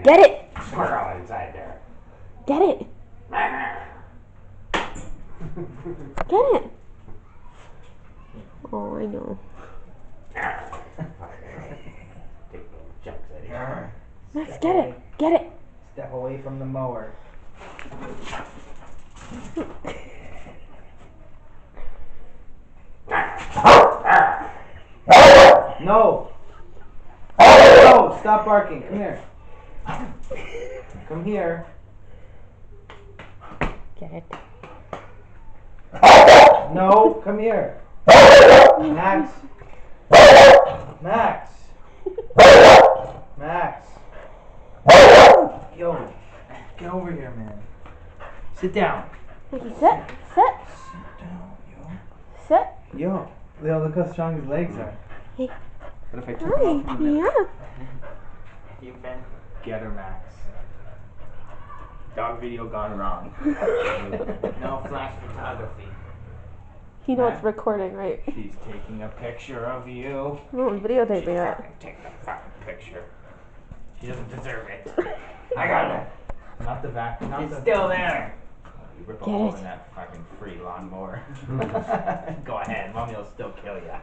Get it! Squirrel inside there. Get it! Get it! Oh, I know. Take little chunks out of here. Max, get it! Get it! Step away from the mower. No! No! Stop barking. Come here. Come here. Get it. No! Come here. Max. Max. Max. Yo. Get over here, man. Sit down. Sit. Sit. Sit down, yo. Sit. Yo. Leo, look how strong his legs are. Hey. What if I took him off Hi. from the Yeah. You can get her, Max. Dog video gone wrong. No flash photography. You know it's recording, right? She's taking a picture of you. Oh, I'm videotaping it. Take the fucking picture. She doesn't deserve it. I got it. Not the back. It's still there. You rip a Get hole it. in that fucking free lawnmower. Go ahead, mommy will still kill ya.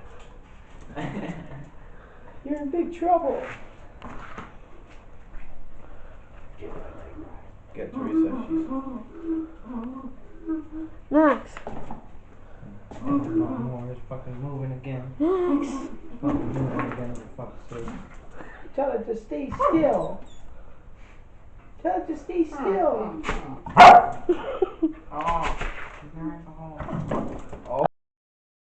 You're in big trouble. Get Teresa. Max. The lawnmower is fucking moving again. Max. Fucking moving again, for fuck's sake. Tell it to stay still. Tell it to stay still. Oh.